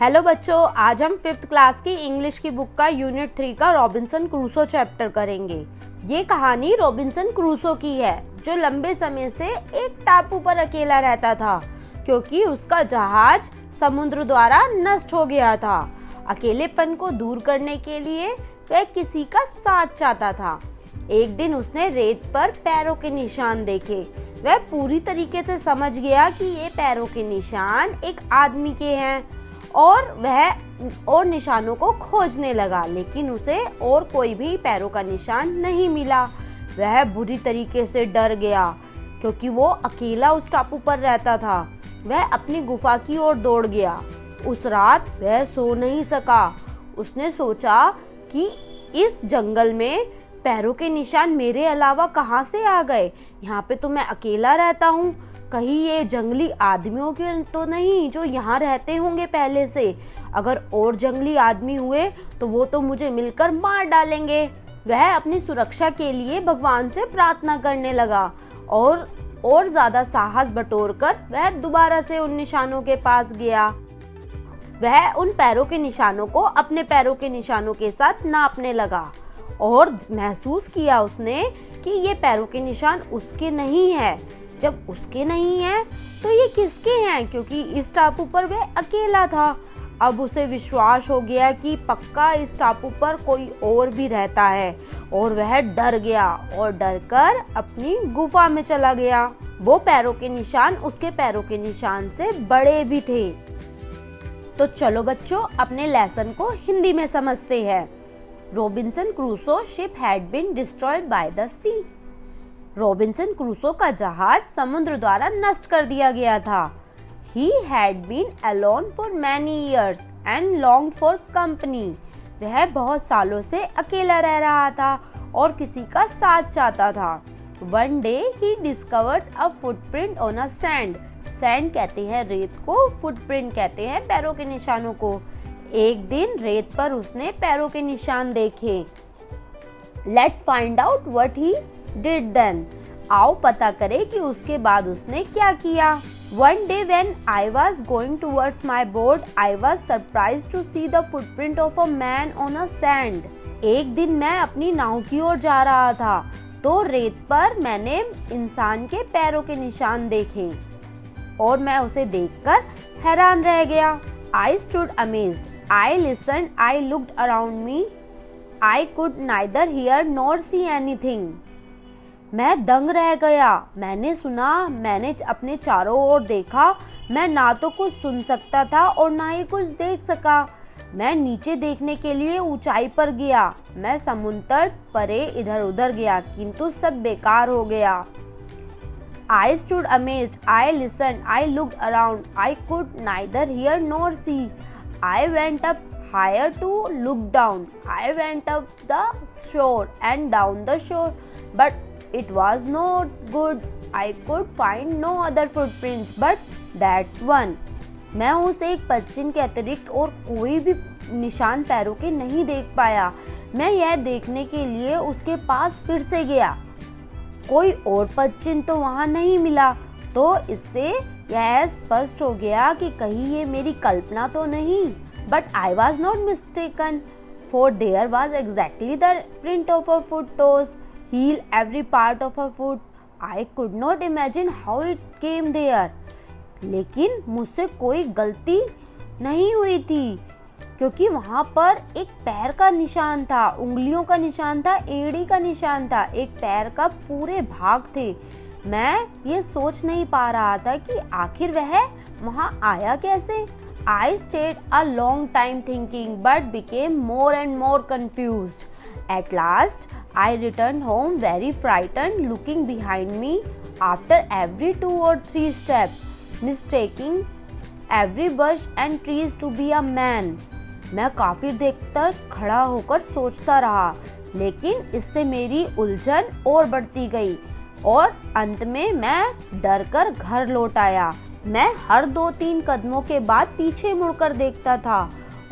Hello बच्चों, आज हम 5th क्लास की इंग्लिश की बुक का यूनिट 3 का रॉबिन्सन क्रूसो चैप्टर करेंगे। ये कहानी रॉबिन्सन क्रूसो की है, जो लंबे समय से एक टापू पर अकेला रहता था क्योंकि उसका जहाज समुद्र द्वारा नष्ट हो गया था। अकेलेपन को दूर करने के लिए वह किसी का साथ चाहता था। एक दिन उसने रेत पर पैरों के निशान देखे। वह पूरी तरीके से समझ गया कि ये पैरों के निशान एक आदमी के हैं और वह और निशानों को खोजने लगा, लेकिन उसे और कोई भी पैरों का निशान नहीं मिला। वह बुरी तरीके से डर गया क्योंकि वो अकेला उस टापू पर रहता था। वह अपनी गुफा की ओर दौड़ गया। उस रात वह सो नहीं सका। उसने सोचा कि इस जंगल में पैरों के निशान मेरे अलावा कहाँ से आ गए? यहाँ पे तो मैं अकेला रहता हूँ। कहीं ये जंगली आदमियों के तो नहीं जो यहाँ रहते होंगे पहले से? अगर और जंगली आदमी हुए तो वो तो मुझे मिलकर मार डालेंगे। वह अपनी सुरक्षा के लिए भगवान से प्रार्थना करने लगा और ज़्यादा साहस बटोरकर वह दोबारा से उन निशानों के पास गया। वह उन पैरों के निशानों को अपने पैरों के निशानों के साथ नापने लगा और महसूस किया उसने कि ये पैरों के निशान उसके नहीं है। जब उसके नहीं है तो ये किसके हैं? क्योंकि इस टापू पर वह अकेला था। अब उसे विश्वास हो गया कि पक्का इस टापू पर कोई और भी रहता है और वह डर गया और डरकर अपनी गुफा में चला गया। वो पैरों के निशान उसके पैरों के निशान से बड़े भी थे। तो चलो बच्चों, अपने लेसन को हिंदी में समझते हैं। Robinson Crusoe ship had been destroyed by the sea. Robinson Crusoe का जहाज समुद्र द्वारा नष्ट कर दिया गया था। He had been alone for many years and longed for company. वह बहुत सालों से अकेला रह रहा था और किसी का साथ चाहता था। One day he discovered a footprint on a sand. Sand कहते हैं रेत को, footprint कहते हैं पैरों के निशानों को। एक दिन रेत पर उसने पैरों के निशान देखे। Let's find out what he did then. आओ पता करें कि उसके बाद उसने क्या किया। One day when I was going towards my boat, I was surprised to see the footprint of a man on a sand. एक दिन मैं अपनी नाव की ओर जा रहा था तो रेत पर मैंने इंसान के पैरों के निशान देखे और मैं उसे देखकर हैरान रह गया। I stood amazed. I listened. I looked around me. I could neither hear nor see anything. मैं दंग रह गया। मैंने सुना, मैंने अपने चारों ओर देखा। मैं ना तो कुछ सुन सकता था और ना ही कुछ देख सका। मैं नीचे देखने के लिए ऊंचाई पर गया। मैं समुद्र तट परे इधर उधर गया, किंतु सब बेकार हो गया। I stood amazed. I listened. I looked around. I could neither hear nor see. I went up higher to look down. I went up the shore and down the shore, but it was not good. I could find no other footprints but that one. मैं उस एक पदचिन्ह के अतिरिक्त और कोई भी निशान पैरों के नहीं देख पाया। मैं यह देखने के लिए उसके पास फिर से गया। कोई और पदचिन्ह तो वहाँ नहीं मिला, तो इससे यह स्पष्ट हो गया कि कहीं ये मेरी कल्पना तो नहीं। But I was not mistaken, for there was exactly the print of a foot, toes, heel, every part of a foot. I could not imagine how it came there. लेकिन मुझसे कोई गलती नहीं हुई थी क्योंकि वहाँ पर एक पैर का निशान था, उंगलियों का निशान था, एड़ी का निशान था, एक पैर का पूरे भाग थे। मैं ये सोच नहीं पा रहा था कि आखिर वह वहाँ आया कैसे। I stayed a long time thinking but became more and more confused. At last, I returned home very frightened, looking behind me after every 2 or 3 steps, mistaking every bush and trees to be a man. मैं काफी देर तक खड़ा होकर सोचता रहा, लेकिन इससे मेरी उलझन और बढ़ती गई और अंत में मैं डरकर घर लौट आया। मैं हर 2-3 कदमों के बाद पीछे मुड़कर देखता था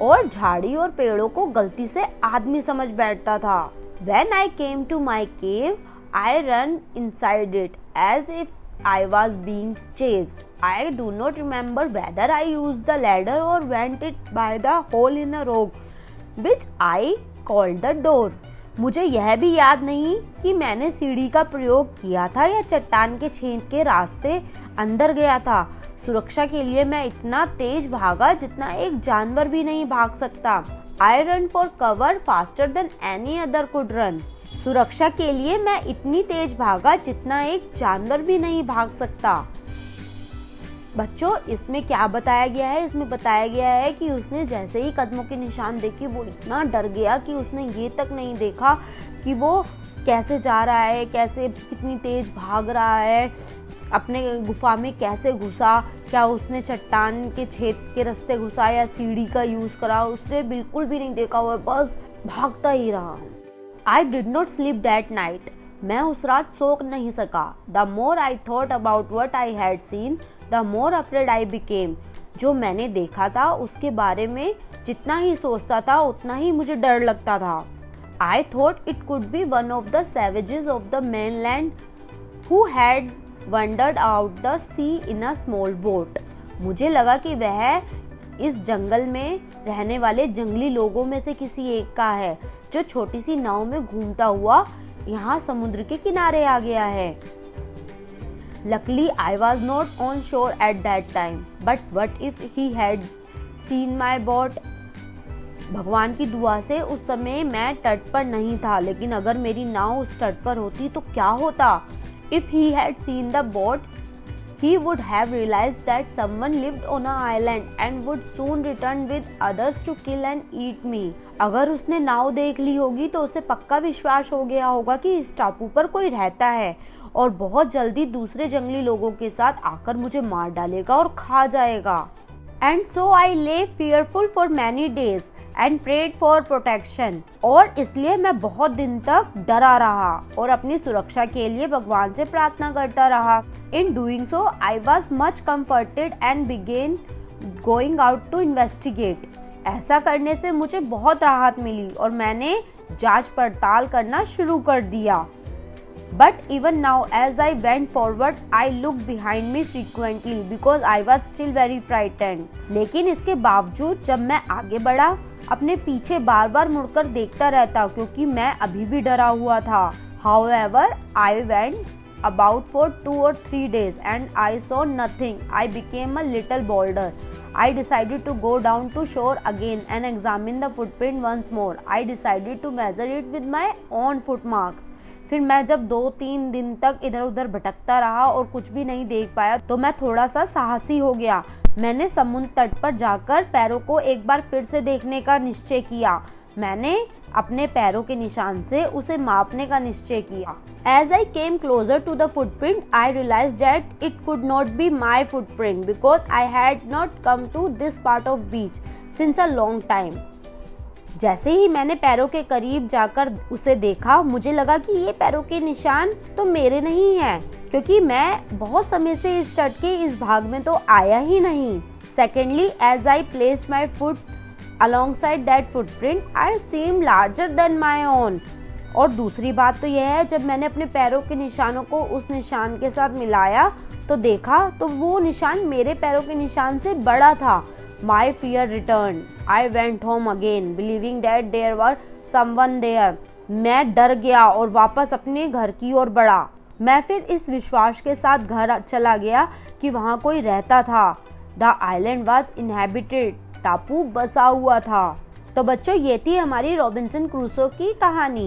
और झाड़ी और पेड़ों को गलती से आदमी समझ बैठता था। When I came to my cave, I ran inside it as if I was being chased. I do not remember whether I used the ladder or went it by the hole in the rock, which I called the door. मुझे यह भी याद नहीं कि मैंने सीढ़ी का प्रयोग किया था या चट्टान के छेद के रास्ते अंदर गया था। सुरक्षा के लिए मैं इतना तेज भागा जितना एक जानवर भी नहीं भाग सकता। I run for cover faster than any other could run. सुरक्षा के लिए मैं इतनी तेज भागा जितना एक जानवर भी नहीं भाग सकता। बच्चों, इसमें क्या बताया गया है? इसमें बताया गया है कि उसने जैसे ही कदमों के निशान देखे वो इतना डर गया कि उसने ये तक नहीं देखा कि वो कैसे जा रहा है, कैसे कितनी तेज भाग रहा है, अपने गुफा में कैसे घुसा, क्या उसने चट्टान के छेद के रास्ते घुसा या सीढ़ी का यूज़ करा, उसने बिल्कुल भी नहीं देखा हुआ, बस भागता ही रहा। I did not sleep that night. मैं उस रात सो नहीं सका। The more I thought about what I had seen, the more afraid I became. जो मैंने देखा था उसके बारे में जितना ही सोचता था उतना ही मुझे डर लगता था। I thought it could be one of the savages of the mainland who had wandered out the sea in a small boat. मुझे लगा कि वह इस जंगल में रहने वाले जंगली लोगों में से किसी एक का है जो छोटी सी नाव में घूमता हुआ यहाँ समुद्र के किनारे आ गया है। Luckily, I was not on shore at that time. But what if he had seen my boat? भगवान की दुआ से उस समय मैं तट पर नहीं था, लेकिन अगर मेरी नाव उस तट पर होती तो क्या होता? If he had seen the boat, he would have realized that someone lived on an island and would soon return with others to kill and eat me. अगर उसने नाव देख ली होगी तो उसे पक्का विश्वास हो गया होगा कि इस टापू पर कोई रहता है और बहुत जल्दी दूसरे जंगली लोगों के साथ आकर मुझे मार डालेगा और खा जाएगा। And so I lay fearful for many days and prayed for protection. और इसलिए मैं बहुत दिन तक डरा रहा और अपनी सुरक्षा के लिए भगवान से प्रार्थना करता रहा। In doing so, I was much comforted and began going out to investigate. ऐसा करने से मुझे बहुत राहत मिली और मैंने जांच पड़ताल करना शुरू कर दिया। But even now, as I went forward, I looked behind me frequently because I was still very frightened. लेकिन इसके बावजूद जब मैं आगे बढ़ा, अपने पीछे बार बार मुड़कर देखता रहता क्योंकि मैं अभी भी डरा हुआ था। However, I went about for 2 or 3 days and I saw nothing. I became a little bolder. I decided to go down to shore again and examine the footprint once more. I decided to measure it with my own foot marks. फिर मैं जब 2-3 दिन तक इधर उधर भटकता रहा और कुछ भी नहीं देख पाया तो मैं थोड़ा सा साहसी हो गया। मैंने समुद्र तट पर जाकर पैरों को एक बार फिर से देखने का निश्चय किया। मैंने अपने पैरों के निशान से उसे मापने का निश्चय किया। As I came closer to the footprint, I realized that it could not be my footprint because I had not come to this part of beach since a long time. जैसे ही मैंने पैरों के करीब जाकर उसे देखा, मुझे लगा कि ये पैरों के निशान तो मेरे नहीं हैं, क्योंकि मैं बहुत समय से इस तट के इस भाग में तो आया ही नहीं। Secondly, as I placed my foot alongside that footprint, I seemed larger than my own. और दूसरी बात तो यह है, जब मैंने अपने पैरों के निशानों को उस निशान के साथ मिलाया तो देखा तो वो निशान मेरे पैरों के निशान से बड़ा था। My fear returned. I went home again, believing that there was someone there. मैं डर गया और वापस अपने घर की ओर बढ़ा। मैं फिर इस विश्वास के साथ घर चला गया कि वहाँ कोई रहता था। The island was inhabited. टापू बसा हुआ था। तो बच्चों, ये थी हमारी रॉबिन्सन क्रूसो की कहानी।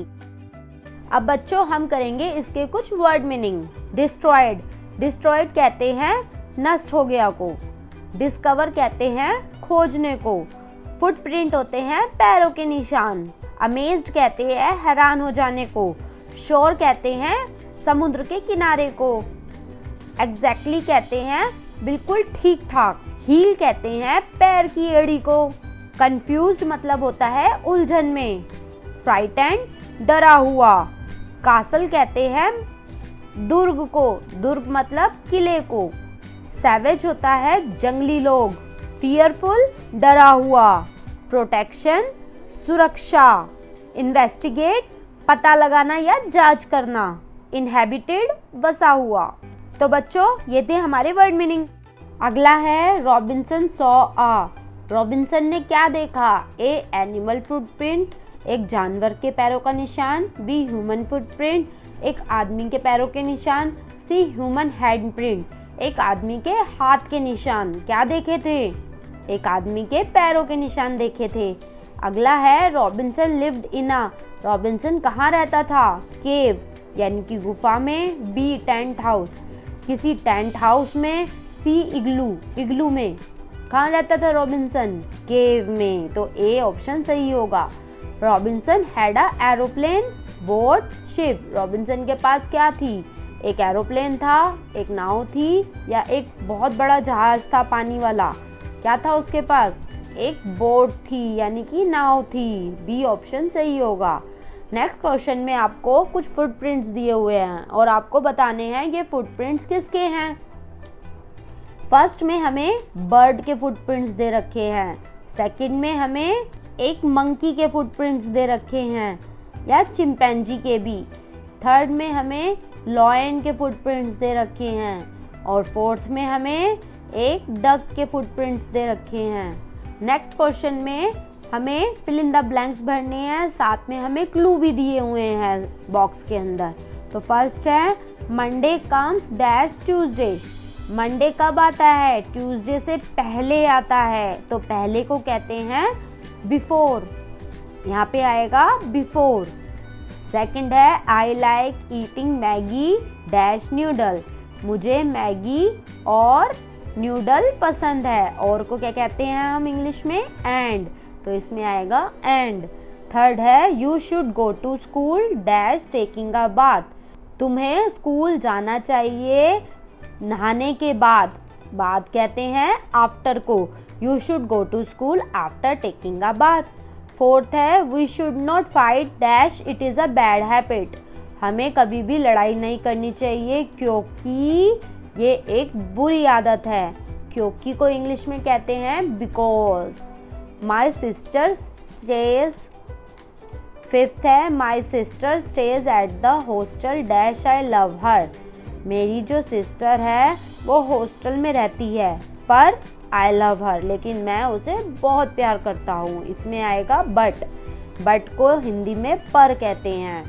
अब बच्चों, हम करेंगे इसके कुछ वर्ड मीनिंग। डिस्ट्रॉयड, डिस्ट्रॉयड कहते हैं नष्ट हो गया को। डिस्कवर कहते हैं खोजने को। फुटप्रिंट होते हैं पैरों के निशान। अमेज्ड कहते हैं हैरान हो जाने को। शोर कहते हैं समुद्र के किनारे को। एग्जैक्टली कहते हैं बिल्कुल ठीक ठाक। हील कहते हैं पैर की एड़ी को। कंफ्यूज्ड मतलब होता है उलझन में। फ्राइटेंड डरा हुआ। कासल कहते हैं दुर्ग को। दुर्ग मतलब किले को। सैवेज होता है जंगली लोग। फियरफुल डरा हुआ। प्रोटेक्शन सुरक्षा। इन्वेस्टिगेट पता लगाना या जांच करना। इनहेबिटेड बसा हुआ। तो बच्चों ये थे हमारे वर्ड मीनिंग। अगला है रॉबिन्सन सॉ अ। रॉबिन्सन ने क्या देखा? ए एनिमल फुटप्रिंट, एक जानवर के पैरों का निशान। बी ह्यूमन फुटप्रिंट, एक आदमी के पैरों के निशान। सी ह्यूमन हैंडप्रिंट, एक आदमी के हाथ के निशान। क्या देखे थे? एक आदमी के पैरों के निशान देखे थे। अगला है Robinson lived in a. Robinson कहाँ रहता था? केव यानी कि गुफा में। बी टेंट हाउस, किसी टेंट हाउस में। सी इग्लू, इग्लू में। कहाँ रहता था रॉबिन्सन? केव में। तो ए ऑप्शन सही होगा। Robinson had a aeroplane, boat, ship. Robinson के पास क्या थी? एक एरोप्लेन था, एक नाव थी, या एक बहुत बड़ा जहाज था पानी वाला। क्या था उसके पास? एक बोट थी यानी कि नाव थी। बी ऑप्शन सही होगा। नेक्स्ट क्वेश्चन में आपको कुछ फुटप्रिंट्स दिए हुए हैं और आपको बताने हैं ये फुटप्रिंट्स किसके हैं। फर्स्ट में हमें बर्ड के फुटप्रिंट्स दे रखे हैं। सेकंड में हमें एक मंकी के फुटप्रिंट्स दे रखे हैं या चिंपैंजी के भी। थर्ड में हमें लॉयन के फुटप्रिंट्स दे रखे हैं और फोर्थ में हमें एक डक के फुटप्रिंट्स दे रखे हैं। नेक्स्ट क्वेश्चन में हमें फिल इन द ब्लैंक्स भरने हैं, साथ में हमें क्लू भी दिए हुए हैं बॉक्स के अंदर। तो फर्स्ट है Monday comes dash Tuesday. Monday कब आता है? ट्यूसडे से पहले आता है, तो पहले को कहते हैं बिफोर। यहाँ पे आएगा बिफोर। सेकंड है I like eating Maggi dash noodle. मुझे मैगी और न्यूडल पसंद है। और को क्या कहते हैं हम इंग्लिश में? एंड। तो इसमें आएगा एंड। थर्ड है you should go to school dash taking a bath. तुम्हें स्कूल जाना चाहिए नहाने के बाद। बाद कहते हैं आफ्टर को। You should go to school after taking a bath. Fourth है we should not fight dash it is a bad habit. हमें कभी भी लड़ाई नहीं करनी चाहिए क्योंकि ये एक बुरी आदत है। क्योंकि को इंग्लिश में कहते हैं because. My sister stays. Fifth है my sister stays at the hostel dash I love her. मेरी जो सिस्टर है वो हॉस्टल में रहती है पर आई लव हर, लेकिन मैं उसे बहुत प्यार करता हूँ। इसमें आएगा बट। बट को हिंदी में पर कहते हैं।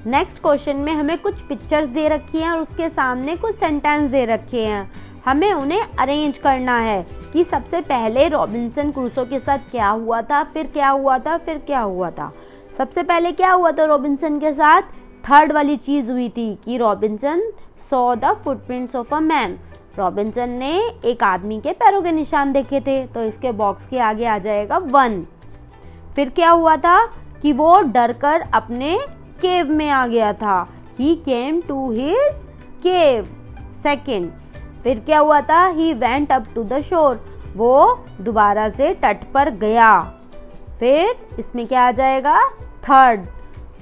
नेक्स्ट क्वेश्चन में हमें कुछ पिक्चर्स दे रखी हैं और उसके सामने कुछ सेंटेंस दे रखे हैं। हमें उन्हें अरेंज करना है कि सबसे पहले रॉबिन्सन क्रूसो के साथ क्या हुआ था, फिर क्या हुआ था, फिर क्या हुआ था। सबसे पहले क्या हुआ था रॉबिन्सन के साथ? थर्ड वाली चीज़ हुई थी कि Robinson saw the footprints of a man. Robinson ने एक आदमी के पैरों के निशान देखे थे, तो इसके बॉक्स के आगे आ जाएगा 1। फिर क्या हुआ था कि वो डर कर अपने केव में आ गया था। He came to his cave. Second, फिर क्या हुआ था? He went up to the shore. वो दोबारा से तट पर गया। फिर इसमें क्या आ जाएगा? थर्ड।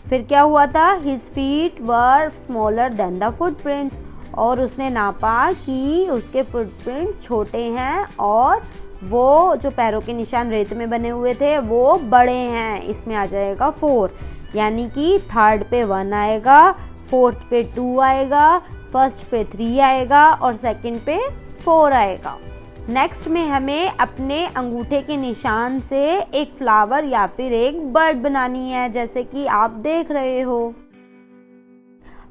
फिर क्या हुआ था? His feet were smaller than the footprints. और उसने नापा कि उसके फुटप्रिंट छोटे हैं और वो जो पैरों के निशान रेत में बने हुए थे वो बड़े हैं। इसमें आ जाएगा 4। यानी कि थर्ड पे 1 आएगा, फोर्थ पे 2 आएगा, फर्स्ट पे 3 आएगा और सेकंड पे 4 आएगा। नेक्स्ट में हमें अपने अंगूठे के निशान से एक फ्लावर या फिर एक बर्ड बनानी है, जैसे कि आप देख रहे हो।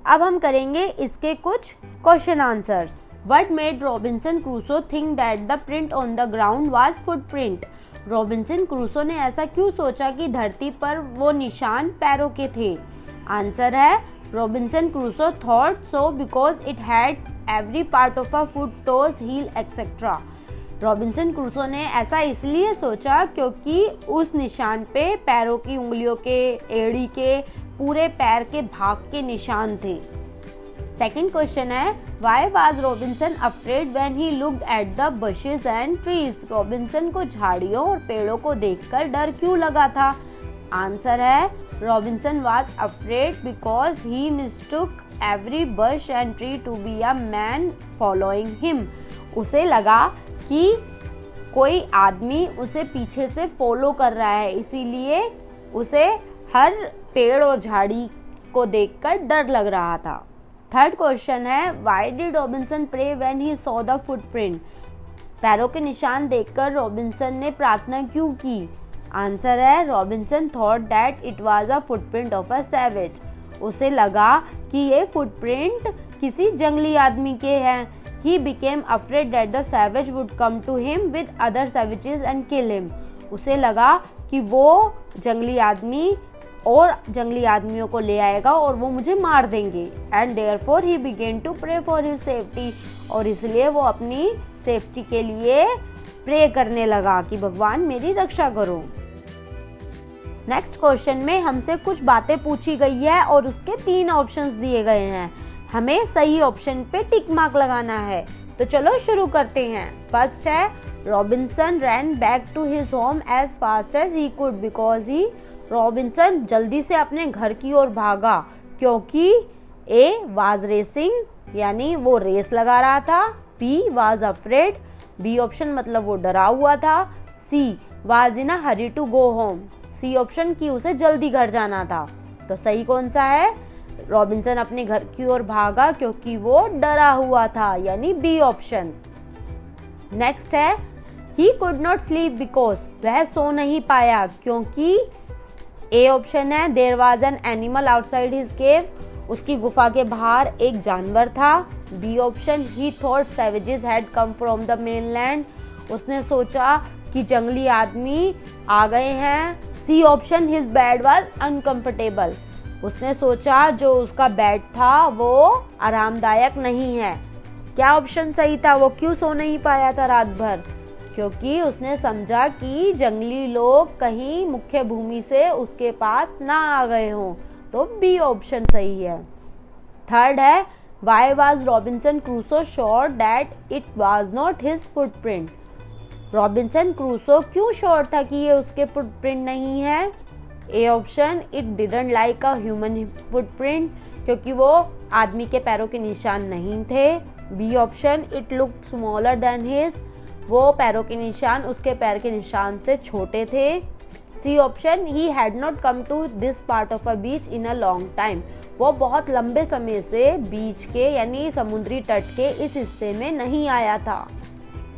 अब हम करेंगे इसके कुछ question answers. What made Robinson Crusoe think that the print on the ground was footprint? Robinson Crusoe ने ऐसा क्यों सोचा कि धरती पर वो निशान पैरों के थे? आंसर है Robinson Crusoe thought so because it had every part of a foot, toes, heel etcetera. Robinson Crusoe ने ऐसा इसलिए सोचा क्योंकि उस निशान पे पैरों की उंगलियों के, एड़ी के, पूरे पैर के भाग के निशान थे। सेकेंड क्वेश्चन है why was Robinson afraid when he looked at the bushes and trees? Robinson को झाड़ियों और पेड़ों को देखकर डर क्यों लगा था? आंसर है Robinson was afraid because he mistook every bush and tree to be a man following him. उसे लगा कि कोई आदमी उसे पीछे से फॉलो कर रहा है, इसीलिए उसे हर पेड़ और झाड़ी को देखकर डर लग रहा था। थर्ड क्वेश्चन है, why did Robinson pray when he saw the footprint? पैरों के निशान देखकर रॉबिन्सन ने प्रार्थना क्यों की? आंसर है, Robinson thought that it was a footprint of a savage. उसे लगा कि ये फुटप्रिंट किसी जंगली आदमी के हैं। He became afraid that the savage would come to him with other savages and kill him. उसे लगा कि वो जंगली आदमी और जंगली आदमियों को ले आएगा और वो मुझे मार देंगे। And therefore he began to pray for his safety, और इसलिए वो अपनी सेफ्टी के लिए प्रे करने लगा कि भगवान मेरी रक्षा करो। नेक्स्ट क्वेश्चन में हमसे कुछ बातें पूछी गई है और उसके 3 ऑप्शंस दिए गए हैं। हमें सही ऑप्शन पे टिक मार्क लगाना है। तो चलो शुरू करते हैं। फर्स्ट है, Robinson ran back to his home as fast as he could because he. Robinson जल्दी से अपने घर की ओर भागा क्योंकि ए वाज रेसिंग यानी वो रेस लगा रहा था, B was afraid, B option मतलब वो डरा हुआ था, C was in a hurry to go home, C option की उसे जल्दी घर जाना था। तो सही कौन सा है? रॉबिन्सन अपने घर की ओर भागा क्योंकि वो डरा हुआ था, यानी बी ऑप्शन। नेक्स्ट है, he could not sleep because, वह सो नहीं पाया क्योंकि ए ऑप्शन है, there was an animal outside his cave, उसकी गुफा के बाहर एक जानवर था, B option, he thought savages had come from the mainland, उसने सोचा कि जंगली आदमी आ गए हैं, C option, his bed was uncomfortable, उसने सोचा जो उसका बेड था वो आरामदायक नहीं है। क्या ऑप्शन सही था? वो क्यों सो नहीं पाया था रात भर? क्योंकि उसने समझा कि जंगली लोग कहीं मुख्य भूमि से उसके पास ना आ गए हों। तो बी ऑप्शन सही है। थर्ड है, why was Robinson Crusoe sure that it was not his footprint? Robinson Crusoe क्यों श्योर था कि ये उसके फुटप्रिंट नहीं है? A option, it didn't like a human footprint, क्योंकि वो आदमी के पैरों के निशान नहीं थे, B option, it looked smaller than his, वो पैरों के निशान उसके पैर के निशान से छोटे थे, C option, he had not come to this part of a beach in a long time, वो बहुत लंबे समय से बीच के यानी समुद्री तट के इस हिस्से में नहीं आया था।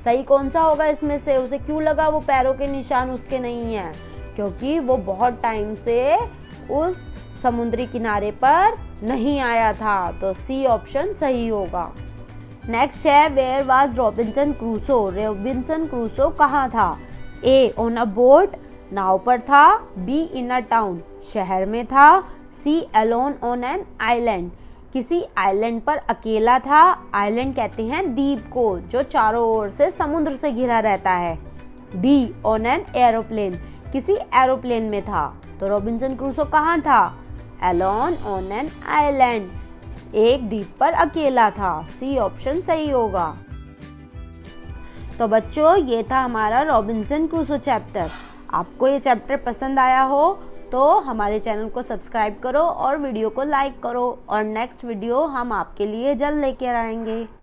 सही कौन सा होगा इसमें से? उसे क्यों लगा वो पैरों के निशान उसके नहीं हैं? क्योंकि वो बहुत टाइम से उस समुद्री किनारे पर नहीं आया था। तो सी ऑप्शन सही होगा। नेक्स्ट है, where was Robinson Crusoe? Robinson Crusoe कहाँ था? ए ऑन अ बोट, नाव पर था, बी इन अ टाउन, शहर में था, C alone on an island, किसी आइलैंड पर अकेला था। आइलैंड कहते हैं द्वीप को जो चारों ओर से समुद्र से घिरा रहता है, डी ऑन एन एरोप्लेन, किसी एरोप्लेन में था। तो रॉबिन्सन क्रूसो कहाँ था? अलोन ऑन एन आइलैंड, एक द्वीप पर अकेला था, सी ऑप्शन सही होगा। तो बच्चों, ये था हमारा रॉबिन्सन क्रूसो चैप्टर। आपको ये चैप्टर पसंद आया हो तो हमारे चैनल को सब्सक्राइब करो और वीडियो को लाइक करो, और नेक्स्ट वीडियो हम आपके लिए जल्द लेकर आएंगे।